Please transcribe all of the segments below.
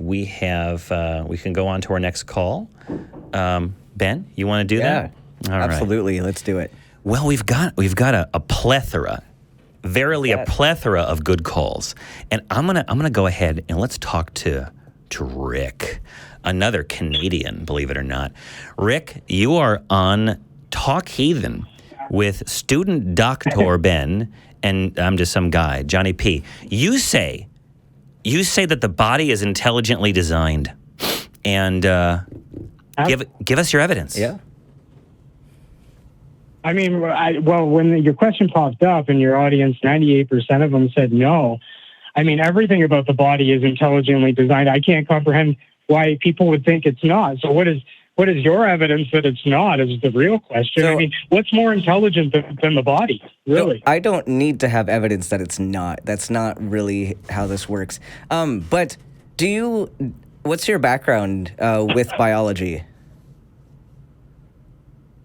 we have, we can go on to our next call. Ben, you want to do that? Yeah, absolutely. Right. Let's do it. Well, we've got a plethora, verily a plethora of good calls, and I'm gonna go ahead and let's talk to Rick, another Canadian, believe it or not. Rick, you are on Talk Heathen with student Dr. Ben, and I'm just some guy, Johnny P. You say that the body is intelligently designed, and give us your evidence. Yeah. I mean, when your question popped up in your audience, 98% of them said no. I mean, everything about the body is intelligently designed. I can't comprehend why people would think it's not. So what is your evidence that it's not is the real question. So, I mean, what's more intelligent than the body, really? No, I don't need to have evidence that it's not. That's not really how this works. But what's your background with biology?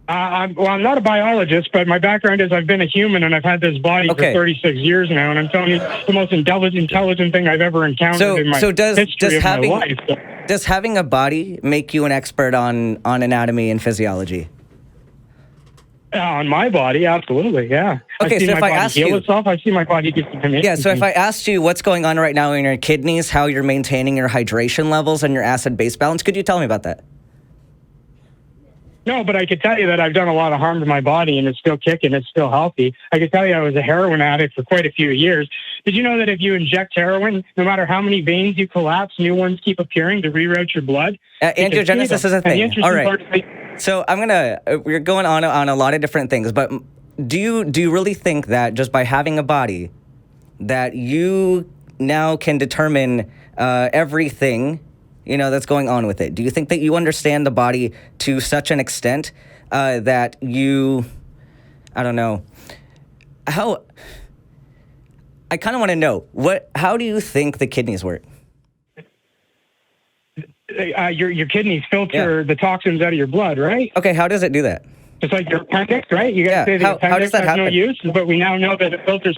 I'm not a biologist, but my background is I've been a human and I've had this body for 36 years now, and I'm telling you, the most intelligent thing I've ever encountered in my history of my life. Does having a body make you an expert on anatomy and physiology? On my body, absolutely, yeah. Okay, so if I ask you, I see my body do some amazing so if I asked you what's going on right now in your kidneys, how you're maintaining your hydration levels and your acid-base balance, could you tell me about that? No, but I could tell you that I've done a lot of harm to my body and it's still kicking, it's still healthy. I could tell you I was a heroin addict for quite a few years. Did you know that if you inject heroin, no matter how many veins you collapse, new ones keep appearing to reroute your blood? Angiogenesis is a thing. All right. So we're going on a lot of different things, but do you really think that just by having a body that you now can determine everything that's going on with it? Do you think that you understand the body to such an extent that you, I don't know, how, I kind of want to know, how do you think the kidneys work? Your kidneys filter the toxins out of your blood, right? Okay, how does it do that? It's like your appendix, right? You guys say the appendix how does that has happen? no use, but we now know that it filters.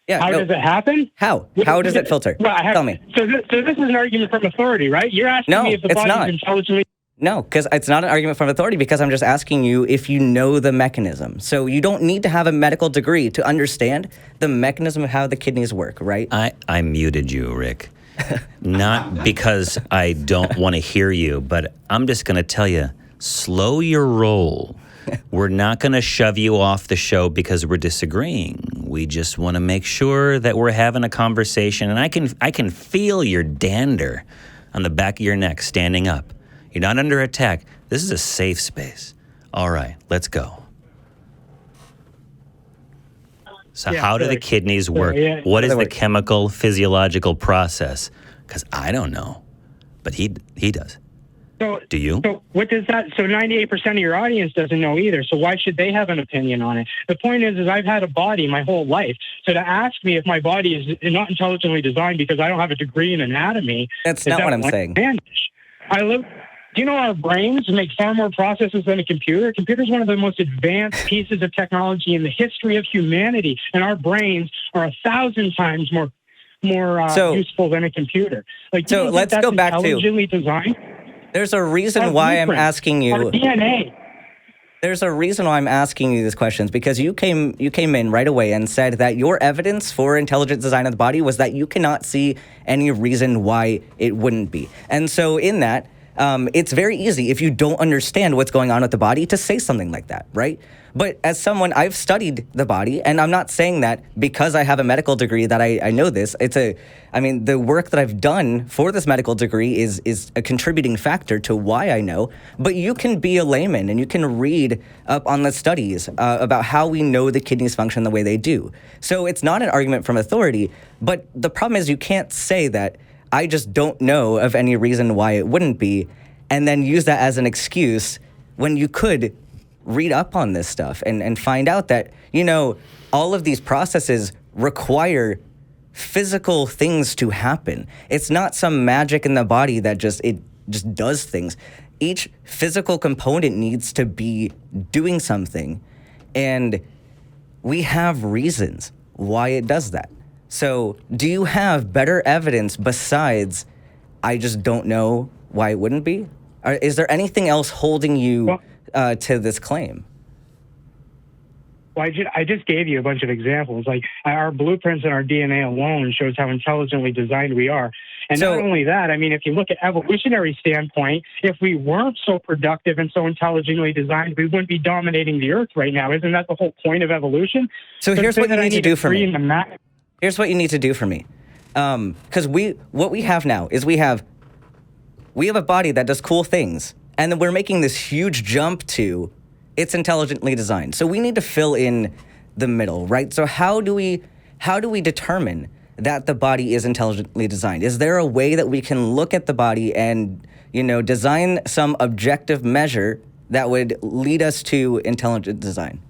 Yeah, how does it happen? How does it filter? Well, Tell me. So this is an argument from authority, right? You're asking me if the body is intelligently... No, because it's not an argument from authority, because I'm just asking you if you know the mechanism. So you don't need to have a medical degree to understand the mechanism of how the kidneys work, right? I muted you, Rick. Not because I don't want to hear you, but I'm just going to tell you, slow your roll. We're not going to shove you off the show because we're disagreeing. We just want to make sure that we're having a conversation. And I can feel your dander on the back of your neck standing up. You're not under attack. This is a safe space. All right, let's go. So how do the kidneys work? What is the chemical, physiological process? Because I don't know, but he does. So, do you? So what does that? So 98% of your audience doesn't know either. So why should they have an opinion on it? The point is I've had a body my whole life. So to ask me if my body is not intelligently designed because I don't have a degree in anatomy, that's not what I'm saying. Do you know our brains make far more processes than a computer? A computer is one of the most advanced pieces of technology in the history of humanity, and our brains are 1,000 times more useful than a computer. So let's go back to intelligently designed. There's a reason why I'm asking you. Our DNA. There's a reason why I'm asking you these questions, because you came in right away and said that your evidence for intelligent design of the body was that you cannot see any reason why it wouldn't be. And so in that, it's very easy if you don't understand what's going on with the body to say something like that, right? But as someone, I've studied the body, and I'm not saying that because I have a medical degree that I know this. The work that I've done for this medical degree is a contributing factor to why I know. But you can be a layman and you can read up on the studies about how we know the kidneys function the way they do. So it's not an argument from authority, but the problem is you can't say that I just don't know of any reason why it wouldn't be, and then use that as an excuse when you could read up on this stuff and find out that, all of these processes require physical things to happen. It's not some magic in the body that just does things. Each physical component needs to be doing something, and we have reasons why it does that. So do you have better evidence besides I just don't know why it wouldn't be? Is there anything else holding you to this claim? Well, I just gave you a bunch of examples. Like our blueprints and our DNA alone shows how intelligently designed we are. And not only that, I mean, if you look at evolutionary standpoint, if we weren't so productive and so intelligently designed, we wouldn't be dominating the earth right now. Isn't that the whole point of evolution? So here's what you need to do for me. Here's what you need to do for me. Because what we have now is we have a body that does cool things, and then we're making this huge jump to it's intelligently designed. So we need to fill in the middle, right? So how do we determine that the body is intelligently designed? Is there a way that we can look at the body and, design some objective measure that would lead us to intelligent design?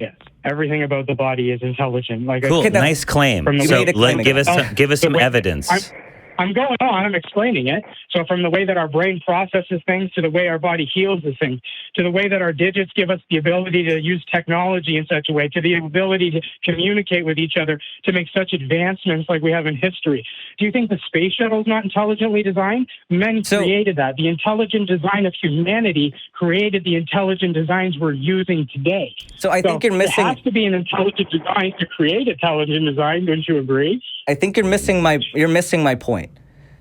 Yes. Everything about the body is intelligent. Like cool, nice claim. So give us some evidence. I'm going on. I'm explaining it. So from the way that our brain processes things to the way our body heals the things, to the way that our digits give us the ability to use technology in such a way, to the ability to communicate with each other, to make such advancements like we have in history. Do you think the space shuttle is not intelligently designed? Men created that. The intelligent design of humanity created the intelligent designs we're using today. So I think you're missing... It has to be an intelligent design to create intelligent design. Don't you agree? I think you're missing my point.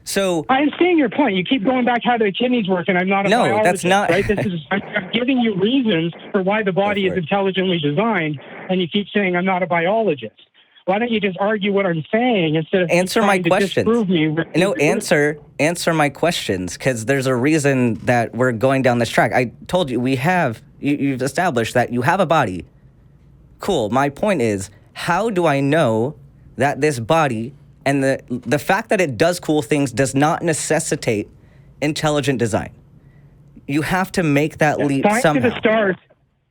So I understand your point. You keep going back how the kidneys work, and I'm not a biologist. That's not right. I'm giving you reasons for why the body is intelligently designed, and you keep saying I'm not a biologist. Why don't you just argue what I'm saying instead of answer my questions? Disprove me answer my questions, because there's a reason that we're going down this track. I told you you've established that you have a body. Cool. My point is, how do I know that this body and the fact that it does cool things does not necessitate intelligent design? You have to make that leap somehow. Flying to the stars.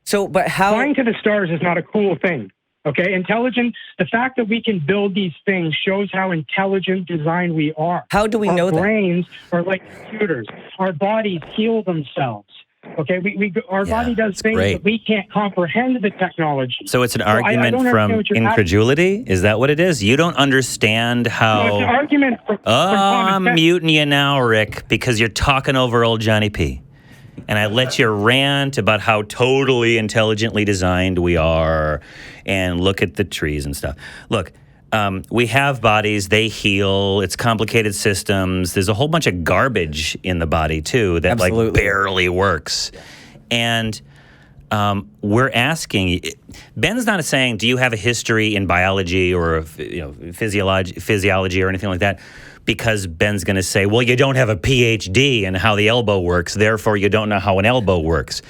So, but how? Flying to the stars is not a cool thing. Okay, the fact that we can build these things shows how intelligent designed we are. How do we know that? Our brains are like computers. Our bodies heal themselves. Okay, our body does things that we can't comprehend the technology. So it's an argument from incredulity? Is that what it is? You don't understand how... No, it's an argument for I'm muting you now, Rick, because you're talking over old Johnny P. And I let you rant about how totally intelligently designed we are and look at the trees and stuff. Look, we have bodies, they heal, it's complicated systems. There's a whole bunch of garbage in the body, too, that like barely works. And we're asking, Ben's not saying, do you have a history in biology or physiology or anything like that? Because Ben's going to say, well, you don't have a PhD in how the elbow works, therefore you don't know how an elbow works.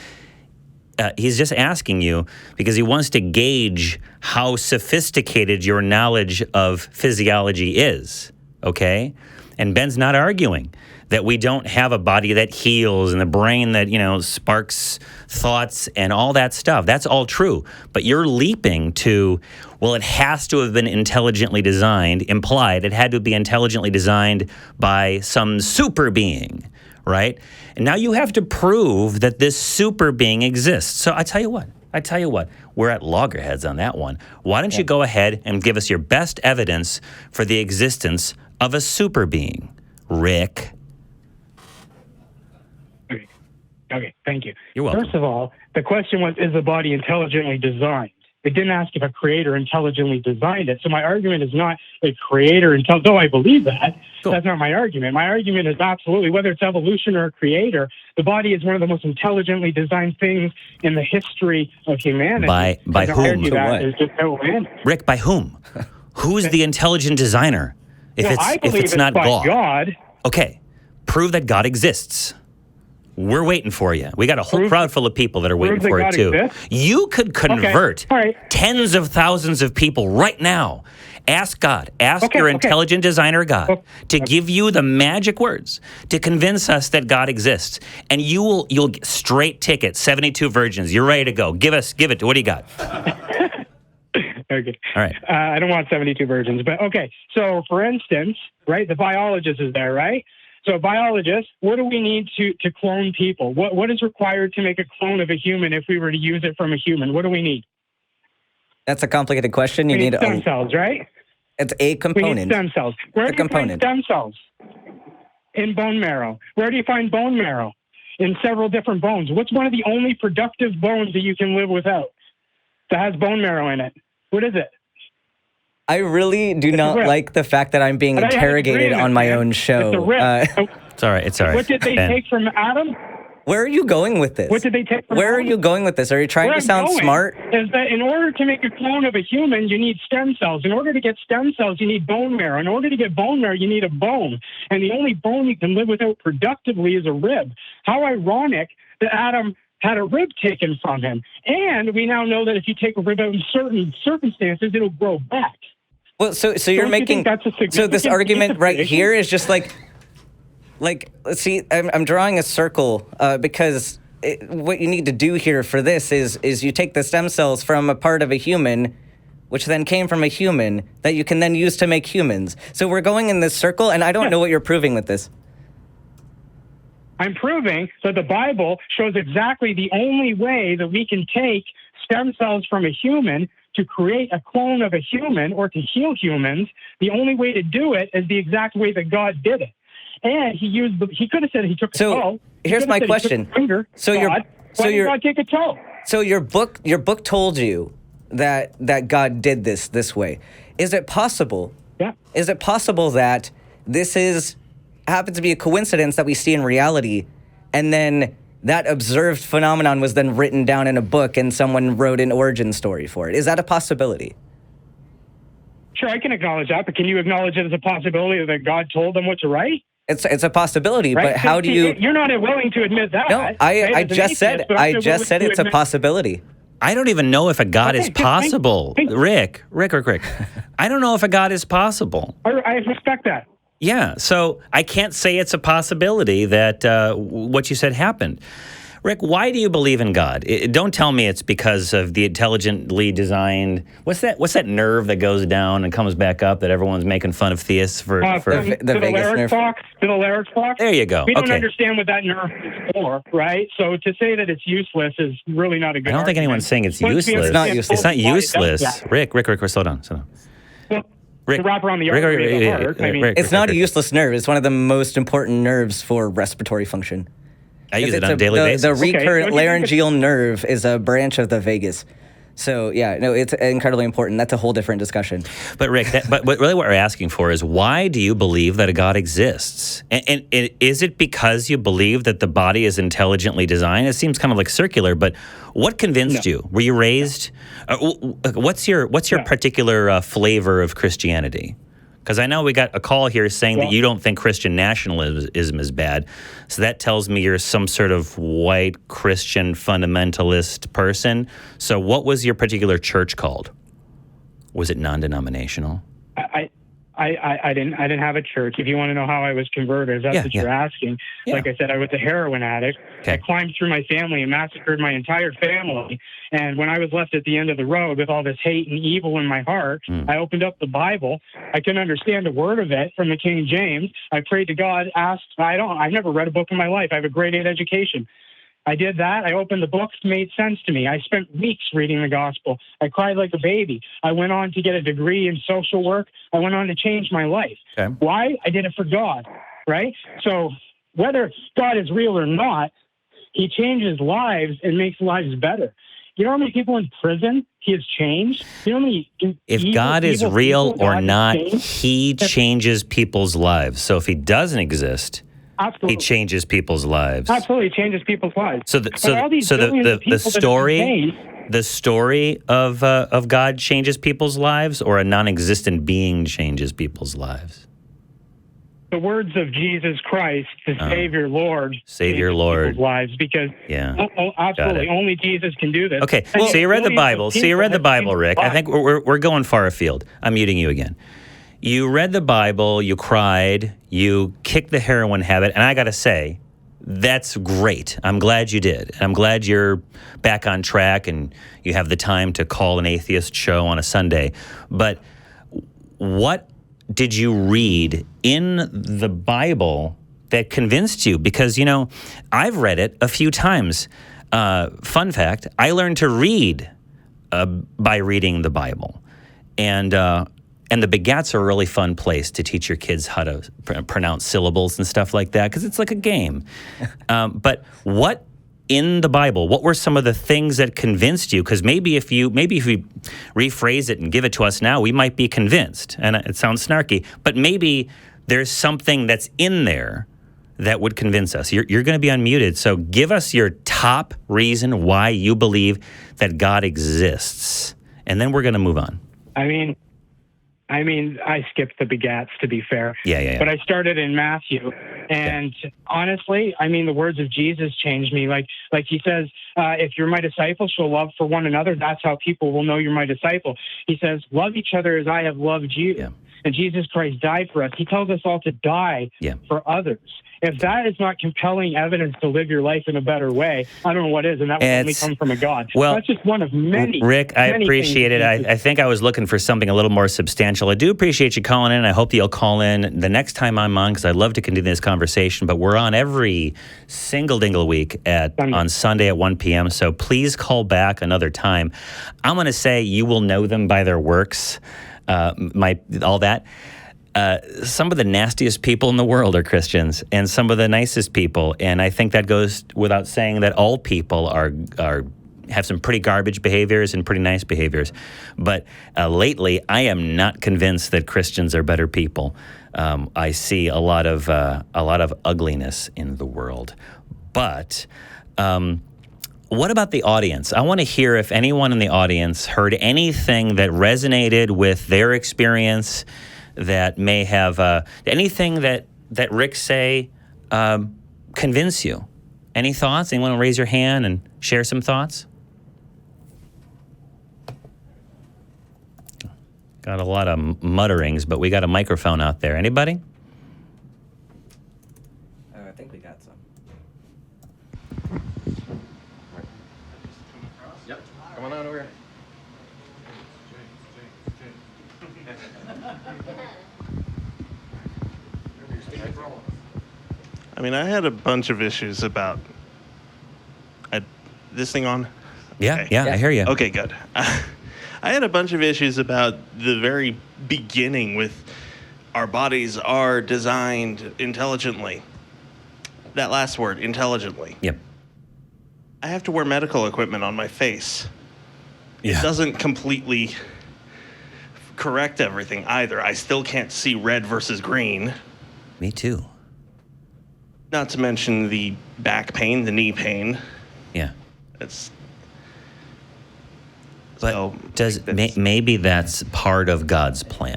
He's just asking you because he wants to gauge how sophisticated your knowledge of physiology is, okay? And Ben's not arguing that we don't have a body that heals and the brain that, sparks thoughts and all that stuff. That's all true. But you're leaping to, well, it has to have been intelligently designed, implied. It had to be intelligently designed by some super being, right? And now you have to prove that this super being exists. So I tell you what, we're at loggerheads on that one. Why don't you go ahead and give us your best evidence for the existence of a super being, Rick? Okay, thank you. You're welcome. First of all, the question was, is the body intelligently designed? It didn't ask if a creator intelligently designed it. So my argument is not a creator, though I believe that. Cool. That's not my argument. My argument is absolutely, whether it's evolution or a creator, the body is one of the most intelligently designed things in the history of humanity. By whom? Rick, by whom? Who's the intelligent designer? If it's not God. Okay, prove that God exists. We're waiting for you. We got a whole crowd full of people that are waiting for it, too. Exists? You could convert tens of thousands of people right now. Ask God, your intelligent designer God to give you the magic words to convince us that God exists. And you'll get straight ticket, 72 virgins. You're ready to go. Give it. What do you got? Okay. All right. I don't want 72 virgins, but okay. So, for instance, right, the biologist is there, right? So, biologist, what do we need to clone people? What is required to make a clone of a human if we were to use it from a human? What do we need? That's a complicated question. You we need stem cells, right? It's a We component. need stem cells. Where A do you find component. stem cells? In bone marrow. Where do you find bone marrow? In several different bones. What's one of the only productive bones that you can live without that has bone marrow in it? What is it? I really do not rib. like the fact that I'm being But I have interrogated agreement, on my man. own It's a show. rib. It's all right. It's all right. What did they Ben. take from Adam? Where are you going with this? What did they take from Where are Adam? you going with this? Are you trying Where to I'm sound going smart? Is that in order to make a clone of a human, you need stem cells. In order to get stem cells, you need bone marrow. In order to get bone marrow, you need a bone. And the only bone you can live without productively is a rib. How ironic that Adam had a rib taken from him. And we now know that if you take a rib out in certain circumstances, it'll grow back. Well, so you're Don't you making think that's a so this significant argument right justification? here is just like let's see. I'm drawing a circle because what you need to do here for this is you take the stem cells from a part of a human, which then came from a human that you can then use to make humans. So we're going in this circle, and I don't know what you're proving with this. I'm proving that the Bible shows exactly the only way that we can take stem cells from a human to create a clone of a human or to heal humans. The only way to do it is the exact way that God did it. And he could have said he took a So, toe. He here's could have my said he took question. a finger. So you're- God, so why did you're- God take a toe? So your book told you that God did this way. Is it possible? Yeah. Is it possible that this happens to be a coincidence that we see in reality, and then that observed phenomenon was then written down in a book and someone wrote an origin story for it? Is that a possibility? Sure, I can acknowledge that, but can you acknowledge it as a possibility that God told them what to write? It's a possibility, Right? but how do you? You're not willing to admit that. No, right? I As an just said atheist, but I'm I not just willing said to it's a admit- possibility. I don't even know if a God Okay, is just think- possible. think- Rick. I don't know if a God is possible. I respect that. Yeah, so I can't say it's a possibility that what you said happened. Rick, why do you believe in God? Don't tell me it's because of the intelligently designed. What's that nerve that goes down and comes back up that everyone's making fun of theists for? the To the vagus larynx nerve. box, to the larynx box. There you go. We don't Okay. understand what that nerve is for, right? So to say that it's useless is really not a good I don't think argument. anyone's saying it's Once we useless. It's not understand useless. It's not why it does useless. that, Rick, slow down. well, Rick, to wrap around the Rick, artery of the yeah, heart, I mean, Rick. It's not a useless nerve. It's one of the most important nerves for respiratory function. I use it It's on a daily basis. The Okay, recurrent don't you think laryngeal nerve is a branch of the vagus. So yeah, no, it's incredibly important. That's a whole different discussion. But Rick, but really what we're asking for is why do you believe that a God exists? And is it because you believe that the body is intelligently designed? It seems kind of like circular, but what convinced you? Were you raised? What's your particular flavor of Christianity? Because I know we got a call here saying that you don't think Christian nationalism is bad. So that tells me you're some sort of white Christian fundamentalist person. So what was your particular church called? Was it non-denominational? I didn't have a church. If you want to know how I was converted, that's what you're asking. Yeah. Like I said, I was a heroin addict. Okay. I climbed through my family and massacred my entire family. And when I was left at the end of the road with all this hate and evil in my heart, I opened up the Bible. I couldn't understand a word of it from the King James. I prayed to God, asked. I've never read a book in my life. I have a grade 8 education. I did that. I opened the books, made sense to me. I spent weeks reading the gospel. I cried like a baby. I went on to get a degree in social work. I went on to change my life. Okay. Why? I did it for God, right? So whether God is real or not, he changes lives and makes lives better. You know how many people in prison he has changed? You know how many If God is evil real people or God has not, changed? he changes people's lives. So if he doesn't exist, Absolutely. he changes people's lives. Absolutely changes people's lives. So But all these the billions of people that have been saved, the story of God changes people's lives, or a non-existent being changes people's lives. the words of Jesus Christ, the Savior Lord, Savior changes Lord. people's lives, because Yeah. absolutely Got it. only Jesus can do this. Okay, And so you read the billions of Bible. So you people read the have Bible, changed Rick. I lives. think we're going far afield. I'm muting you again. You read the Bible. You cried. You kicked the heroin habit, and I got to say, that's great. I'm glad you did. And I'm glad you're back on track and you have the time to call an atheist show on a Sunday. But what did you read in the Bible that convinced you? Because, you know, I've read it a few times. Fun fact, I learned to read by reading the Bible. And And the begats are a really fun place to teach your kids how to pronounce syllables and stuff like that, because it's like a game. But what in the Bible, what were some of the things that convinced you? Because maybe if we rephrase it and give it to us now, we might be convinced. And it sounds snarky, but maybe there's something that's in there that would convince us. You're going to be unmuted, so give us your top reason why you believe that God exists, and then we're going to move on. I mean, I skipped the begats, to be fair. Yeah. But I started in Matthew. And honestly, I mean, the words of Jesus changed me. Like he says, if you're my disciple, show love for one another. That's how people will know you're my disciple. He says, love each other as I have loved you. Yeah. And Jesus Christ died for us. He tells us all to die for others. If that is not compelling evidence to live your life in a better way, I don't know what is, and that will only come from a God. Well, that's just one of many. Rick, I appreciate it. I think I was looking for something a little more substantial. I do appreciate you calling in. I hope that you'll call in the next time I'm on, because I'd love to continue this conversation. But we're on every single dingle week on Sunday at 1 p.m., so please call back another time. I'm going to say you will know them by their works, all that. Some of the nastiest people in the world are Christians, and some of the nicest people. And I think that goes without saying that all people have some pretty garbage behaviors and pretty nice behaviors. But lately, I am not convinced that Christians are better people. I see a lot of ugliness in the world. But what about the audience? I want to hear if anyone in the audience heard anything that resonated with their experience, that may have anything that Rick say convince you. Any thoughts? Anyone want to raise your hand and share some thoughts? Got a lot of mutterings, but we got a microphone out there. Anybody? I think we got some. Yep. Come on over here. I mean, I had a bunch of issues about this thing on. Yeah, okay. Yeah, I hear you. Okay, good. I had a bunch of issues about the very beginning with our bodies are designed intelligently. That last word, intelligently. Yep. I have to wear medical equipment on my face. Yeah. It doesn't completely correct everything either. I still can't see red versus green. Me too. Not to mention the back pain, the knee pain. Yeah. It's. But so, maybe that's part of God's plan,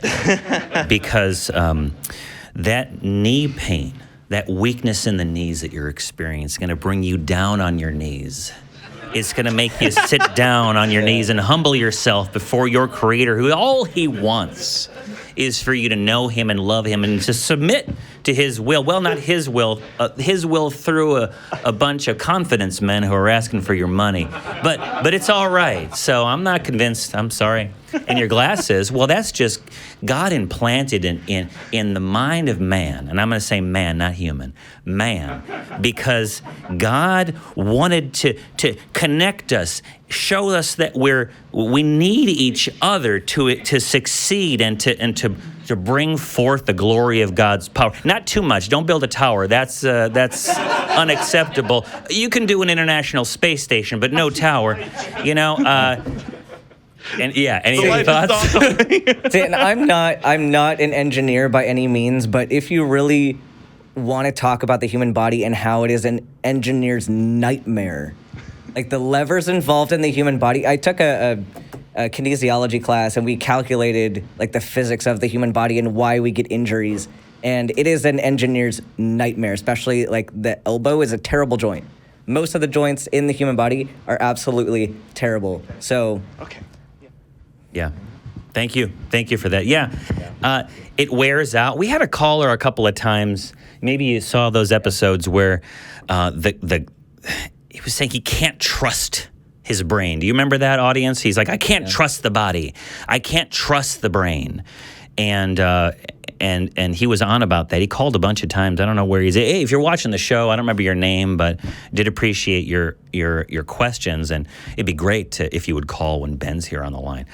because that knee pain, that weakness in the knees that you're experiencing, is going to bring you down on your knees. It's going to make you sit down on your knees and humble yourself before your Creator, who all He wants is for you to know Him and love Him and to submit to His will. Well, not His will through a bunch of confidence men who are asking for your money. But it's all right. So I'm not convinced. I'm sorry. And your glasses, well, that's just God implanted in the mind of man. And I'm going to say man, not human. Man. Because God wanted to connect us, show us that we need each other to succeed and to bring forth the glory of God's power. Not too much. Don't build a tower. That's unacceptable. You can do an international space station, but no tower. And yeah, any thoughts? Dan, I'm not an engineer by any means, but if you really want to talk about the human body and how it is an engineer's nightmare, like the levers involved in the human body, I took a kinesiology class and we calculated like the physics of the human body and why we get injuries, and it is an engineer's nightmare. Especially like the elbow is a terrible joint. Most of the joints in the human body are absolutely terrible. So okay. Yeah. Thank you for that. Yeah. It wears out. We had a caller a couple of times. Maybe you saw those episodes where he was saying he can't trust his brain. Do you remember that, audience? He's like, I can't trust the body. I can't trust the brain. And he was on about that. He called a bunch of times. I don't know where he's at. Hey, if you're watching the show, I don't remember your name, but did appreciate your questions. And it'd be great if you would call when Ben's here on the line.